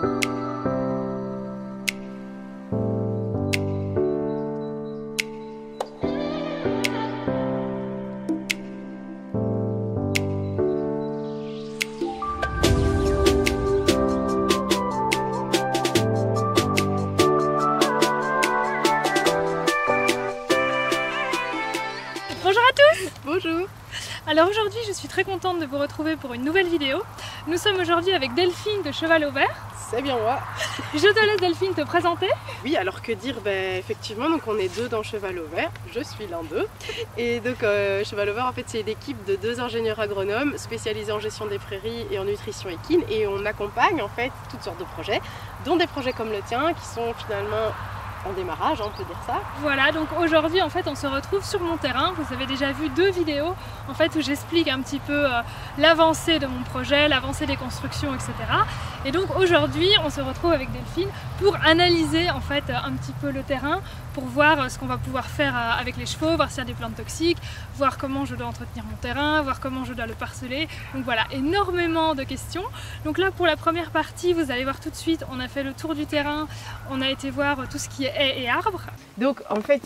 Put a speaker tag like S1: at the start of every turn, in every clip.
S1: Bonjour à tous!
S2: Bonjour!
S1: Alors aujourd'hui je suis très contente de vous retrouver pour une nouvelle vidéo. Nous sommes aujourd'hui avec Delphine de Cheval au Vert.
S2: C'est bien moi!
S1: Je te laisse Delphine te présenter.
S2: Oui, alors que dire, effectivement, donc on est deux dans Cheval au Vert, je suis l'un d'eux. Et donc Cheval au Vert en fait c'est une équipe de 2 ingénieurs agronomes spécialisés en gestion des prairies et en nutrition équine, et on accompagne en fait toutes sortes de projets, dont des projets comme le tien qui sont finalement en démarrage, on peut dire ça.
S1: Voilà, donc aujourd'hui en fait on se retrouve sur mon terrain. Vous avez déjà vu 2 vidéos en fait où j'explique un petit peu l'avancée de mon projet, l'avancée des constructions, etc. Et donc aujourd'hui on se retrouve avec Delphine pour analyser en fait un petit peu le terrain, pour voir ce qu'on va pouvoir faire avec les chevaux, voir s'il y a des plantes toxiques, voir comment je dois entretenir mon terrain, voir comment je dois le parceler. Donc voilà, énormément de questions. Donc là pour la première partie, vous allez voir tout de suite, on a fait le tour du terrain, on a été voir tout ce qui est haies et arbres.
S2: Donc en fait,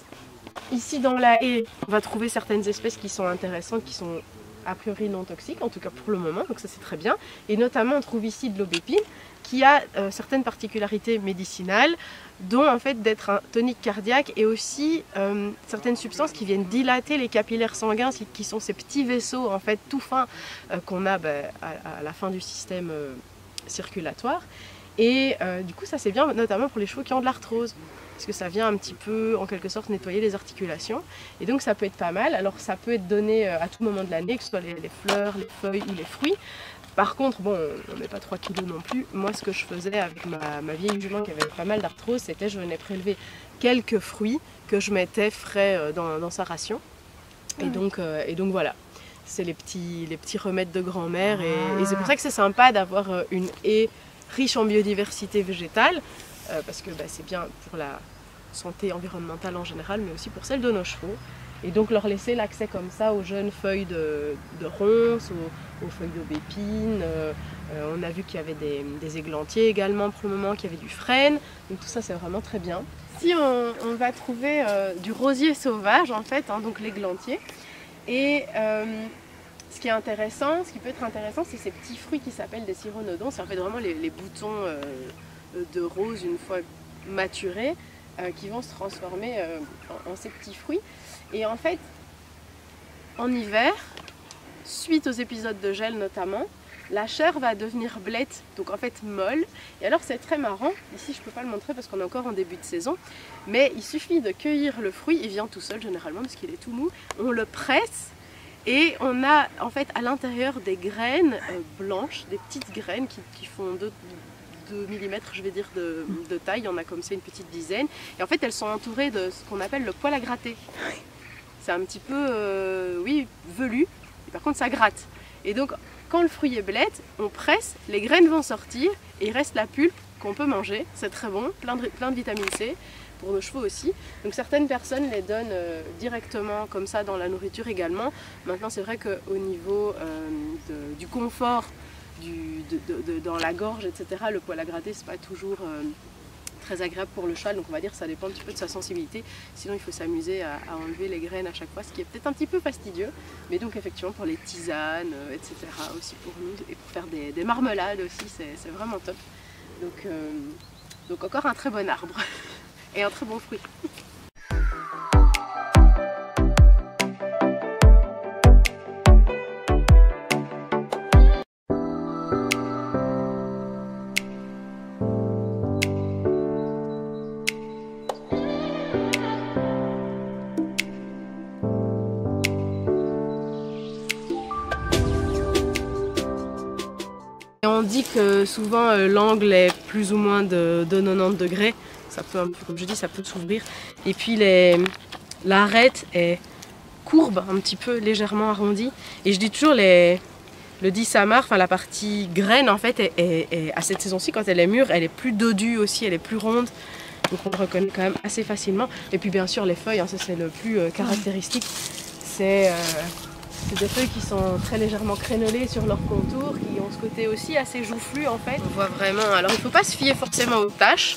S2: ici dans la haie, on va trouver certaines espèces qui sont intéressantes, qui sont a priori non toxiques, en tout cas pour le moment, donc ça c'est très bien. Et notamment on trouve ici de l'aubépine qui a certaines particularités médicinales, dont en fait d'être un tonique cardiaque, et aussi certaines substances qui viennent dilater les capillaires sanguins, qui sont ces petits vaisseaux en fait tout fins qu'on a à la fin du système circulatoire. Et du coup ça c'est bien notamment pour les chevaux qui ont de l'arthrose, parce que ça vient un petit peu en quelque sorte nettoyer les articulations, et donc ça peut être pas mal. Alors ça peut être donné à tout moment de l'année, que ce soit les fleurs, les feuilles ou les fruits. Par contre, bon, on n'est pas 3 kilos non plus. Moi ce que je faisais avec ma vieille jument qui avait pas mal d'arthrose, c'était je venais prélever quelques fruits que je mettais frais dans sa ration. Et donc voilà, c'est les petits remèdes de grand-mère, et c'est pour ça que c'est sympa d'avoir une haie riche en biodiversité végétale, parce que c'est bien pour la santé environnementale en général, mais aussi pour celle de nos chevaux. Et donc leur laisser l'accès comme ça aux jeunes feuilles de ronces, aux feuilles d'aubépine. On a vu qu'il y avait des églantiers également pour le moment, qu'il y avait du frêne, donc tout ça c'est vraiment très bien. Ici on va trouver du rosier sauvage en fait, donc l'églantier. Et ce qui peut être intéressant, c'est ces petits fruits qui s'appellent des cyronodons. C'est en fait vraiment les boutons de rose une fois maturés qui vont se transformer en ces petits fruits. Et en fait, en hiver, suite aux épisodes de gel notamment, la chair va devenir blette, donc en fait molle. Et alors c'est très marrant, ici je ne peux pas le montrer parce qu'on est encore en début de saison, mais il suffit de cueillir le fruit, il vient tout seul généralement parce qu'il est tout mou, on le presse. Et on a en fait à l'intérieur des graines blanches, des petites graines qui font 2 mm je vais dire de taille. Il y en a comme ça une petite dizaine. Et en fait elles sont entourées de ce qu'on appelle le poil à gratter. C'est un petit peu, oui, velu, et par contre ça gratte. Et donc quand le fruit est blette, on presse, les graines vont sortir et il reste la pulpe qu'on peut manger. C'est très bon, plein de vitamine C. Pour nos chevaux aussi. Donc certaines personnes les donnent directement comme ça dans la nourriture également. Maintenant c'est vrai qu'au niveau du confort, dans la gorge, etc., le poil à gratter c'est pas toujours très agréable pour le cheval, donc on va dire que ça dépend un petit peu de sa sensibilité. Sinon il faut s'amuser à enlever les graines à chaque fois, ce qui est peut-être un petit peu fastidieux, mais donc effectivement pour les tisanes, etc., aussi pour nous, et pour faire des marmelades aussi, c'est vraiment top. Donc encore un très bon arbre. Et un très bon fruit. Et on dit que souvent l'angle est plus ou moins de 90 degrés. Ça peut, comme je dis, ça peut s'ouvrir. Et puis l'arête est courbe, un petit peu légèrement arrondie. Et je dis toujours le 10 samar, enfin la partie graine en fait, à cette saison-ci, quand elle est mûre, elle est plus dodue aussi, elle est plus ronde. Donc on le reconnaît quand même assez facilement. Et puis bien sûr les feuilles, ça c'est le plus caractéristique. C'est C'est des feuilles qui sont très légèrement crénelées sur leur contour, qui ont ce côté aussi assez joufflu en fait. On voit vraiment, alors il ne faut pas se fier forcément aux taches,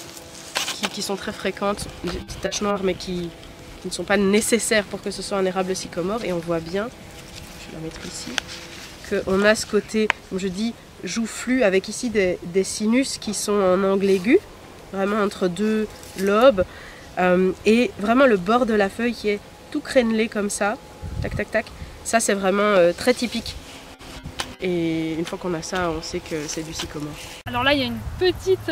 S2: qui sont très fréquentes, des petites taches noires mais qui ne sont pas nécessaires pour que ce soit un érable sycomore. Et on voit bien, je vais la mettre ici, qu'on a ce côté, comme je dis, joufflu, avec ici des sinus qui sont en angle aigu, vraiment entre deux lobes, et vraiment le bord de la feuille qui est tout crénelé comme ça, tac tac tac. Ça c'est vraiment très typique. Et une fois qu'on a ça, on sait que c'est du sycomore.
S1: Alors là, il y a une petite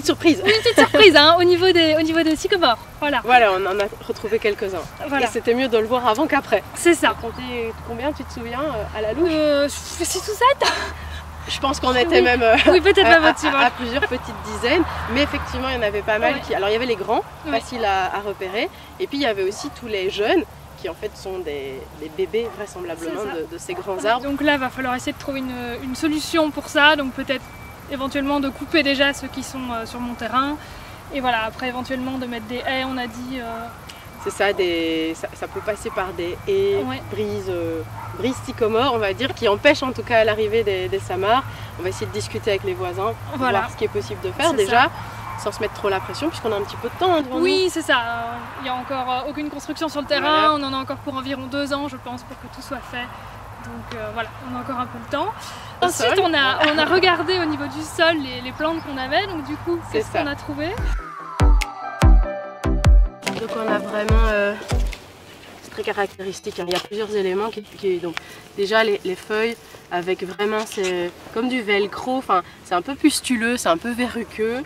S2: surprise.
S1: Une petite surprise hein, au niveau des sycomores. Voilà.
S2: Voilà, on en a retrouvé quelques-uns.
S1: Voilà.
S2: Et c'était mieux de le voir avant qu'après.
S1: C'est ça.
S2: Compter combien, tu te souviens, à la louche
S1: 6 ou 7.
S2: Je pense qu'on était même
S1: oui, peut-être même au-dessus,
S2: à plusieurs petites dizaines. Mais effectivement, il y en avait pas mal qui... Alors il y avait les grands, faciles à repérer. Et puis il y avait aussi tous les jeunes, qui en fait sont des bébés vraisemblablement de ces grands arbres.
S1: Donc là, il va falloir essayer de trouver une solution pour ça, donc peut-être éventuellement de couper déjà ceux qui sont sur mon terrain, et voilà, après éventuellement de mettre des haies, on a dit.
S2: C'est ça, ça peut passer par des haies, brises sycomores, on va dire, qui empêchent en tout cas l'arrivée des samards. On va essayer de discuter avec les voisins, pour voir ce qui est possible de faire déjà. Sans se mettre trop la pression, puisqu'on a un petit peu de temps devant nous.
S1: Oui, c'est ça. Il n'y a encore aucune construction sur le terrain. Voilà. On en a encore pour environ 2 ans, je pense, pour que tout soit fait. Donc voilà, on a encore un peu de temps. Ensuite, on a regardé au niveau du sol les plantes qu'on avait. Donc du coup, qu'est-ce qu'on a trouvé?
S2: Donc on a vraiment... c'est très caractéristique. Hein. Il y a plusieurs éléments donc déjà les feuilles avec vraiment... c'est comme du velcro. Enfin, c'est un peu pustuleux, c'est un peu verruqueux.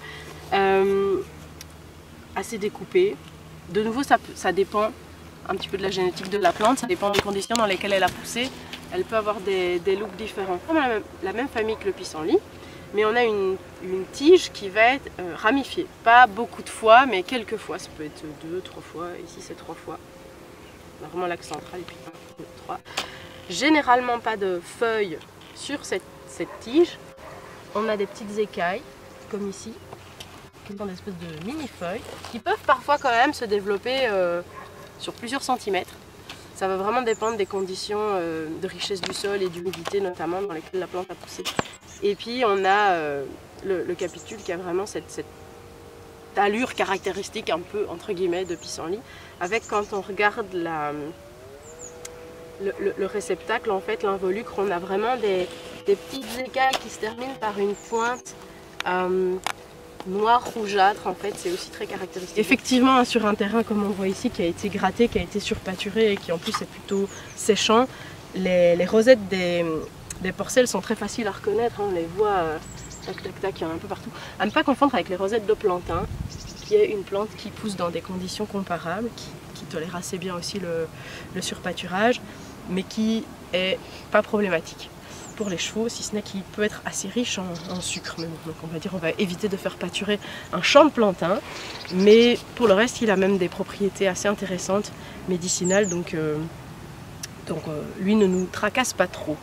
S2: Assez découpé. De nouveau, ça dépend un petit peu de la génétique de la plante, ça dépend des conditions dans lesquelles elle a poussé. Elle peut avoir des looks différents. Comme la même famille que le pissenlit, mais on a une tige qui va être ramifiée. Pas beaucoup de fois, mais quelques fois. Ça peut être 2, 3 fois. Ici, c'est 3 fois. On a vraiment l'axe central et puis 1, 2, 3. Généralement, pas de feuilles sur cette tige. On a des petites écailles, comme ici, qui sont des espèces de mini-feuilles, qui peuvent parfois quand même se développer sur plusieurs centimètres. Ça va vraiment dépendre des conditions de richesse du sol et d'humidité notamment dans lesquelles la plante a poussé. Et puis on a le capitule qui a vraiment cette allure caractéristique un peu entre guillemets de pissenlit, avec quand on regarde le réceptacle, en fait l'involucre, on a vraiment des petites écailles qui se terminent par une pointe noir rougeâtre, en fait, c'est aussi très caractéristique. Effectivement, sur un terrain comme on voit ici, qui a été gratté, qui a été surpâturé et qui en plus est plutôt séchant, les rosettes des porcelles sont très faciles à reconnaître, hein, on les voit tac tac tac, il y en a un peu partout. À ne pas confondre avec les rosettes de plantain, qui est une plante qui pousse dans des conditions comparables, qui tolère assez bien aussi le surpâturage, mais qui est pas problématique pour les chevaux, si ce n'est qu'il peut être assez riche en sucre. Donc on va éviter de faire pâturer un champ de plantain, mais pour le reste il a même des propriétés assez intéressantes, médicinales, donc lui ne nous tracasse pas trop.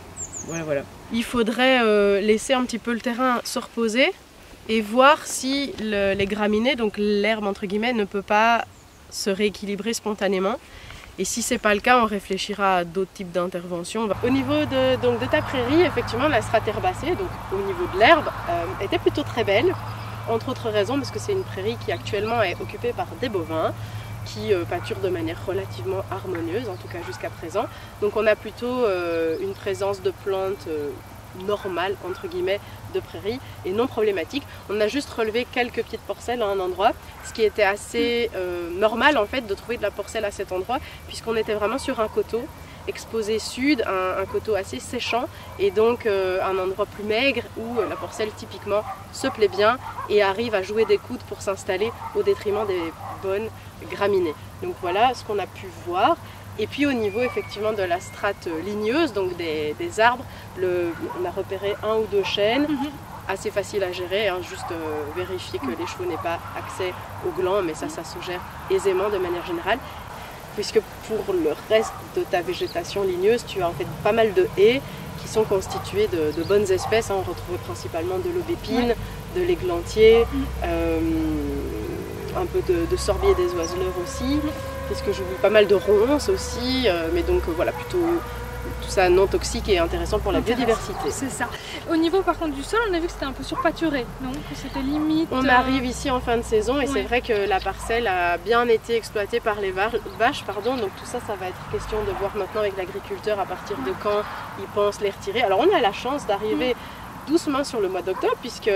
S2: Voilà. Il faudrait laisser un petit peu le terrain se reposer et voir si les graminées, donc l'herbe entre guillemets, ne peut pas se rééquilibrer spontanément. Et si ce n'est pas le cas, on réfléchira à d'autres types d'interventions. Au niveau de ta prairie, effectivement, la strate herbacée, donc au niveau de l'herbe, était plutôt très belle. Entre autres raisons, parce que c'est une prairie qui actuellement est occupée par des bovins, qui pâturent de manière relativement harmonieuse, en tout cas jusqu'à présent. Donc on a plutôt une présence de plantes normale, entre guillemets, de prairie et non problématique. On a juste relevé quelques pieds de porcelle à un endroit, ce qui était assez normal en fait de trouver de la porcelle à cet endroit, puisqu'on était vraiment sur un coteau exposé sud, un coteau assez séchant, et donc un endroit plus maigre où la porcelle typiquement se plaît bien et arrive à jouer des coudes pour s'installer au détriment des bonnes graminées. Donc voilà ce qu'on a pu voir. Et puis au niveau effectivement de la strate ligneuse, donc des arbres, on a repéré 1 ou 2 chênes, assez facile à gérer, hein, juste vérifier que les chevaux n'aient pas accès aux glands, mais ça se gère aisément de manière générale. Puisque pour le reste de ta végétation ligneuse, tu as en fait pas mal de haies qui sont constituées de bonnes espèces, hein. On retrouve principalement de l'aubépine, de l'églantier, un peu de sorbier des oiseleurs aussi. Qu'est-ce que j'oublie? Pas mal de ronces aussi, mais donc voilà, plutôt tout ça non toxique et intéressant pour la biodiversité.
S1: C'est ça. Au niveau par contre du sol, on a vu que c'était un peu surpâturé, non? Que c'était limite...
S2: On arrive ici en fin de saison et c'est vrai que la parcelle a bien été exploitée par les vaches, donc tout ça, ça va être question de voir maintenant avec l'agriculteur à partir de quand il pense les retirer. Alors on a la chance d'arriver doucement sur le mois d'octobre puisque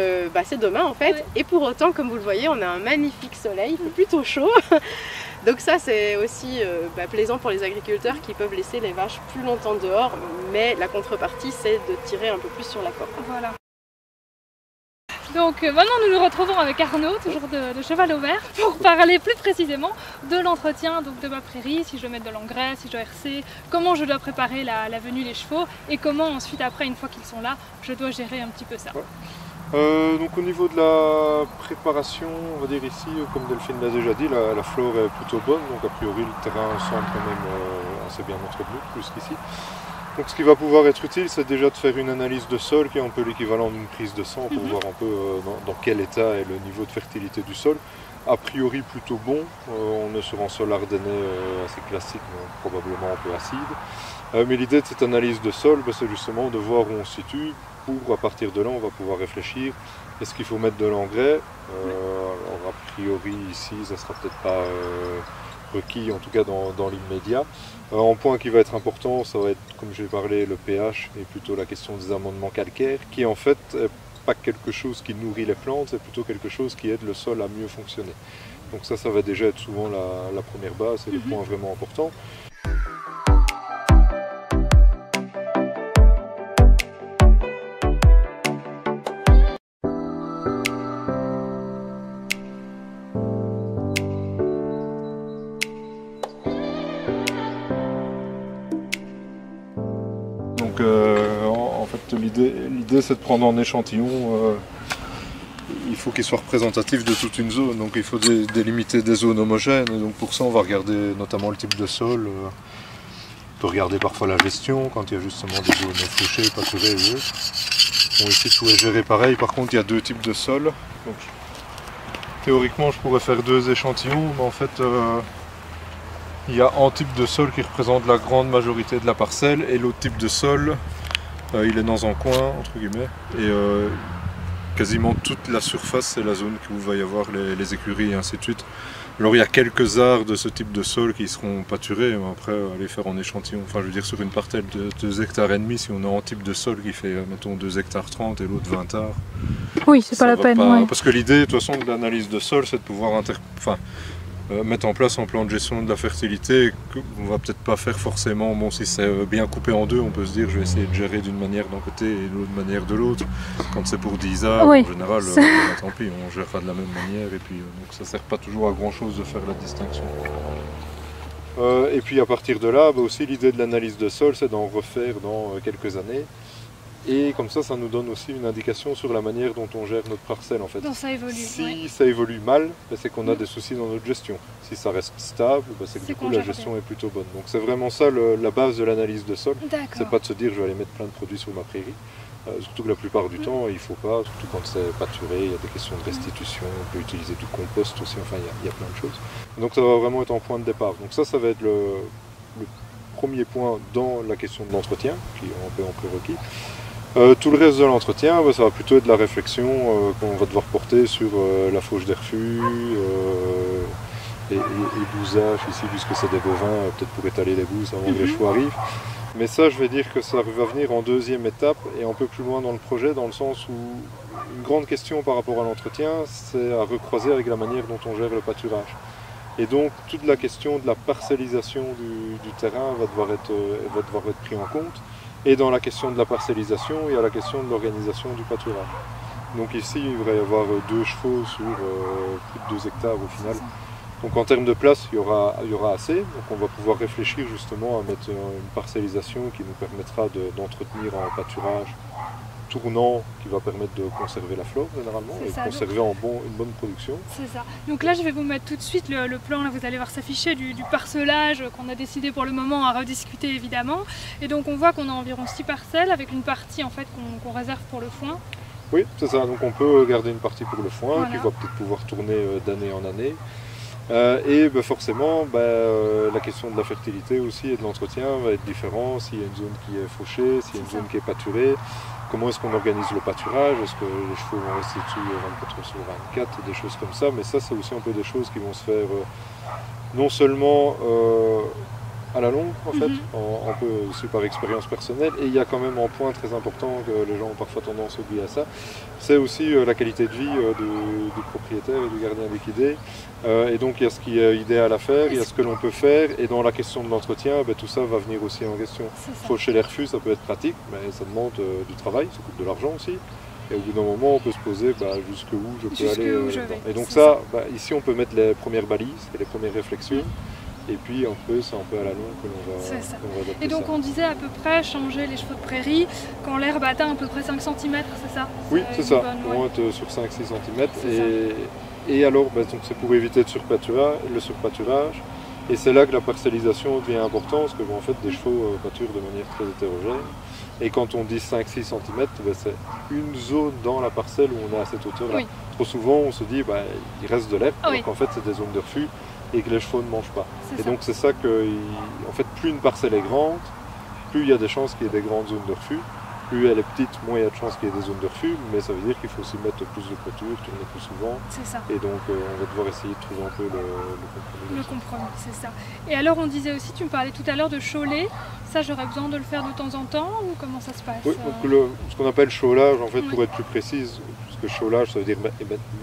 S2: c'est demain en fait, et pour autant, comme vous le voyez, on a un magnifique soleil, il fait plutôt chaud. Donc ça c'est aussi plaisant pour les agriculteurs qui peuvent laisser les vaches plus longtemps dehors, mais la contrepartie c'est de tirer un peu plus sur la corde.
S1: Voilà. Donc maintenant nous nous retrouvons avec Arnaud, toujours de Cheval au Vert, pour parler plus précisément de l'entretien de ma prairie, si je dois mettre de l'engrais, si je dois herser, comment je dois préparer la venue des chevaux et comment ensuite après, une fois qu'ils sont là, je dois gérer un petit peu ça.
S3: Donc au niveau de la préparation, on va dire ici, comme Delphine l'a déjà dit, la flore est plutôt bonne, donc a priori le terrain semble quand même assez bien entretenu, plus qu'ici. Donc ce qui va pouvoir être utile, c'est déjà de faire une analyse de sol qui est un peu l'équivalent d'une prise de sang pour voir un peu dans quel état est le niveau de fertilité du sol. A priori plutôt bon, on est sur un sol ardennais assez classique, mais probablement un peu acide. Mais l'idée de cette analyse de sol, c'est justement de voir où on se situe. Pour, à partir de là, on va pouvoir réfléchir, est-ce qu'il faut mettre de l'engrais? Alors a priori ici, ça ne sera peut-être pas requis, en tout cas dans l'immédiat. Un point qui va être important, ça va être, comme j'ai parlé, le pH et plutôt la question des amendements calcaires, qui en fait n'est pas quelque chose qui nourrit les plantes, c'est plutôt quelque chose qui aide le sol à mieux fonctionner. Donc ça va déjà être souvent la première base et le point vraiment important. Donc en fait l'idée c'est de prendre un échantillon, il faut qu'il soit représentatif de toute une zone, donc il faut délimiter des zones homogènes, et donc pour ça on va regarder notamment le type de sol, on peut regarder parfois la gestion quand il y a justement des zones fauchées, pâturées ou autres. Bon, ici tout est géré pareil, par contre il y a deux types de sol, donc théoriquement je pourrais faire deux échantillons, mais en fait il y a un type de sol qui représente la grande majorité de la parcelle et l'autre type de sol, il est dans un coin, entre guillemets, et quasiment toute la surface c'est la zone où il va y avoir les écuries et ainsi de suite. Alors il y a quelques arts de ce type de sol qui seront pâturés, mais après aller faire en échantillon, enfin je veux dire sur une parcelle de 2,5 hectares, si on a un type de sol qui fait mettons 2,30 hectares et l'autre 20 arts.
S1: Oui, c'est pas la peine. Ouais.
S3: Parce que l'idée de toute façon de l'analyse de sol c'est de pouvoir mettre en place un plan de gestion de la fertilité qu'on va peut-être pas faire forcément. Bon, si c'est bien coupé en deux, on peut se dire je vais essayer de gérer d'une manière d'un côté et de l'autre manière de l'autre. Quand c'est pour 10 arts, en général, tant pis, on gérera de la même manière et puis donc ça sert pas toujours à grand chose de faire la distinction. Et puis à partir de là, aussi l'idée de l'analyse de sol, c'est d'en refaire dans quelques années. Et comme ça nous donne aussi une indication sur la manière dont on gère notre parcelle en fait.
S1: Donc ça évolue.
S3: Si ça évolue mal, c'est qu'on a des soucis dans notre gestion. Si ça reste stable, c'est que du coup la gestion est plutôt bonne. Donc c'est vraiment ça la base de l'analyse de sol. C'est pas de se dire je vais aller mettre plein de produits sur ma prairie. Surtout que la plupart du temps il faut pas, surtout quand c'est pâturé, il y a des questions de restitution, on peut utiliser du compost aussi, enfin il y a plein de choses. Donc ça va vraiment être en point de départ. Donc ça va être le premier point dans la question de l'entretien, qui est un peu requis. Tout le reste de l'entretien, ça va plutôt être de la réflexion qu'on va devoir porter sur la fauche des refus, les bousages ici, puisque c'est des bovins, peut-être pour étaler les bouses avant que les chevaux arrivent. Mais ça, je vais dire que ça va venir en deuxième étape et un peu plus loin dans le projet, dans le sens où une grande question par rapport à l'entretien, c'est à recroiser avec la manière dont on gère le pâturage. Et donc toute la question de la parcellisation du terrain va devoir être prise en compte. Et dans la question de la parcellisation, il y a la question de l'organisation du pâturage. Donc ici, il va y avoir 2 chevaux sur plus de 2 hectares au final. Donc en termes de place, il y aura assez. Donc on va pouvoir réfléchir justement à mettre une parcellisation qui nous permettra d'entretenir un pâturage tournant qui va permettre de conserver la flore généralement et de conserver une bonne production.
S1: C'est ça. Donc là je vais vous mettre tout de suite le plan, là vous allez voir s'afficher du parcelage qu'on a décidé pour le moment à rediscuter évidemment. Et donc on voit qu'on a environ 6 parcelles avec une partie en fait qu'on réserve pour le foin.
S3: Oui, c'est ça. Donc on peut garder une partie pour le foin qui va peut-être pouvoir tourner d'année en année. Et forcément, la question de la fertilité aussi et de l'entretien va être différente. S'il y a une zone qui est fauchée, s'il y a une zone qui est pâturée, comment est-ce qu'on organise le pâturage? Est-ce que les chevaux vont rester dessus 24 heures sur 24, des choses comme ça. Mais ça, c'est aussi un peu des choses qui vont se faire non seulement à la longue, en fait, un peu aussi par expérience personnelle. Et il y a quand même un point très important que les gens ont parfois tendance à oublier à ça, c'est aussi la qualité de vie du propriétaire et du gardien liquidé. Et donc il y a ce qui est idéal à faire, il y a ce que l'on peut faire, et dans la question de l'entretien, tout ça va venir aussi en question. Faucher les refus, ça peut être pratique, mais ça demande du travail, ça coûte de l'argent aussi. Et au bout d'un moment, on peut se poser jusqu'où je peux aller. Et donc ça, ici on peut mettre les premières balises et les premières réflexions. Et puis c'est un peu à la longue que l'on va adapter.
S1: Et donc on disait à peu près changer les chevaux de prairie quand l'herbe atteint à peu près 5 cm, c'est ça?
S3: Oui, c'est ça, on va être sur 5-6 cm. Et alors, c'est pour éviter le surpâturage. Et c'est là que la parcellisation devient importante, parce que en fait, des chevaux pâturent de manière très hétérogène. Et quand on dit 5-6 cm, c'est une zone dans la parcelle où on est à cette hauteur-là. Oui. Trop souvent, on se dit il reste de l'herbe, donc en fait, c'est des zones de refus et que les chevaux ne mangent pas. Et donc, c'est ça que, en fait, plus une parcelle est grande, plus il y a des chances qu'il y ait des grandes zones de refus. Plus elle est petite, moins il y a de chances qu'il y ait des zones de refus, mais ça veut dire qu'il faut aussi mettre plus de clôture, tourner plus souvent. C'est ça. Et donc on va devoir essayer de trouver un peu le compromis.
S1: Le compromis, c'est ça. Et alors on disait aussi, tu me parlais tout à l'heure de cholet, ça j'aurais besoin de le faire de temps en temps, ou comment ça se passe?
S3: Oui, donc ce qu'on appelle cholage, en fait, pour être plus précise, parce que cholage ça veut dire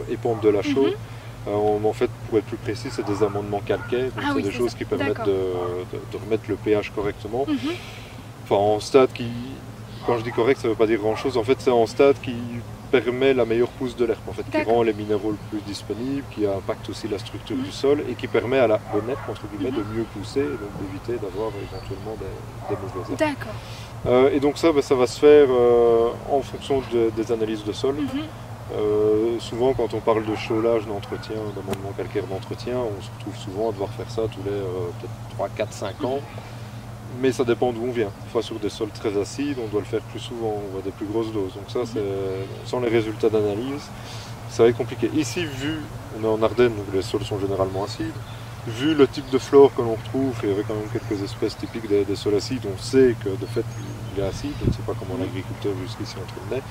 S3: épandre de la chaux. En fait, pour être plus précis, c'est des amendements calcaires, donc c'est des choses qui permettent de remettre le pH correctement. Enfin, en stade qui... Quand je dis correct, ça ne veut pas dire grand-chose. En fait, c'est un stade qui permet la meilleure pousse de l'herbe, en fait, qui rend les minéraux le plus disponibles, qui impacte aussi la structure du sol et qui permet à la bonne herbe, entre guillemets, de mieux pousser et donc d'éviter d'avoir éventuellement des mauvaises herbes. D'accord. Et donc ça va se faire en fonction des analyses de sol. Souvent, quand on parle de cholage d'entretien, d'amendement calcaire d'entretien, on se retrouve souvent à devoir faire ça tous les peut-être 3, 4, 5 ans. Mais ça dépend d'où on vient. Fois sur des sols très acides, on doit le faire plus souvent, on voit des plus grosses doses. Donc ça, sans les résultats d'analyse, ça va être compliqué. Ici, on est en Ardennes, donc les sols sont généralement acides. Vu le type de flore que l'on retrouve, et avec quand même quelques espèces typiques des sols acides, on sait que de fait, il est acide. Je ne sais pas comment l'agriculteur jusqu'ici entretenait.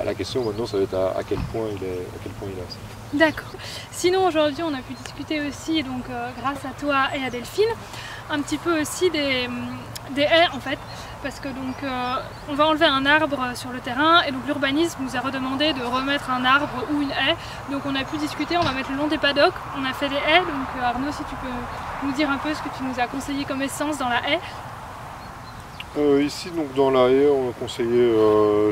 S3: La question maintenant, ça va être à quel point il est acide.
S1: D'accord. Sinon, aujourd'hui, on a pu discuter aussi, donc grâce à toi et à Delphine, un petit peu aussi des haies en fait, parce que donc on va enlever un arbre sur le terrain et donc l'urbanisme nous a redemandé de remettre un arbre ou une haie. Donc on a pu discuter, on va mettre le long des paddocks, on a fait des haies. Donc Arnaud, si tu peux nous dire un peu ce que tu nous as conseillé comme essence dans la haie.
S3: Ici donc dans la haie, on a conseillé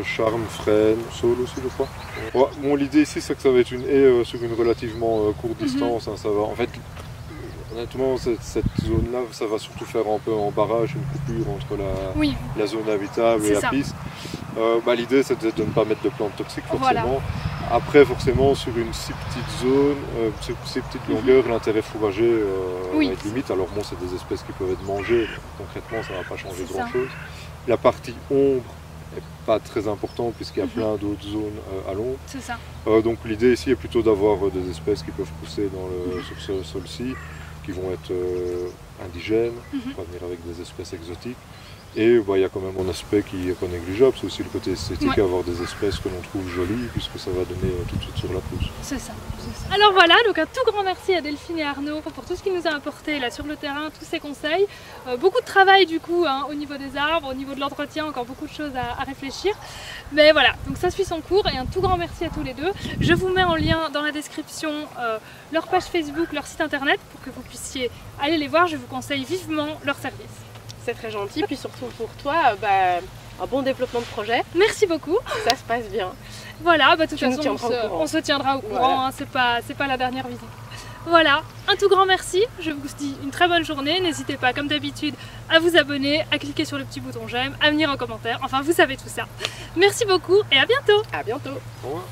S3: charme, frêne, saule aussi je crois. Ouais, bon, l'idée ici c'est que ça va être une haie sur une relativement courte distance, ça va en fait. Honnêtement, cette zone-là, ça va surtout faire un peu en barrage, une coupure entre la zone habitable et la piste. L'idée, c'est de ne pas mettre de plantes toxiques, forcément. Voilà. Après, forcément, sur une si petite zone, sur si petite longueur, l'intérêt fourrager va être limite. Alors bon, c'est des espèces qui peuvent être mangées, concrètement, ça ne va pas changer grand-chose. La partie ombre n'est pas très importante, puisqu'il y a plein d'autres zones à l'ombre. C'est ça. Donc l'idée ici est plutôt d'avoir des espèces qui peuvent pousser sur ce sol-ci, qui vont être indigènes, on va venir avec des espèces exotiques. Et il y a quand même un aspect qui n'est pas négligeable, c'est aussi le côté esthétique, avoir des espèces que l'on trouve jolies, puisque ça va donner tout de suite sur la pousse.
S1: C'est ça. Alors voilà, donc un tout grand merci à Delphine et Arnaud pour tout ce qu'ils nous a apporté là sur le terrain, tous ces conseils. Beaucoup de travail du coup au niveau des arbres, au niveau de l'entretien, encore beaucoup de choses à réfléchir. Mais voilà, donc ça suit son cours et un tout grand merci à tous les deux. Je vous mets en lien dans la description leur page Facebook, leur site internet pour que vous puissiez aller les voir. Je vous conseille vivement leur service.
S2: C'est très gentil, puis surtout pour toi, un bon développement de projet.
S1: Merci beaucoup.
S2: Ça se passe bien.
S1: Voilà, de toute façon, on se tiendra au courant, voilà. C'est pas la dernière visite. Voilà, un tout grand merci, je vous dis une très bonne journée. N'hésitez pas, comme d'habitude, à vous abonner, à cliquer sur le petit bouton j'aime, à venir en commentaire, enfin vous savez tout ça. Merci beaucoup et à bientôt.
S2: À bientôt.
S3: Au revoir.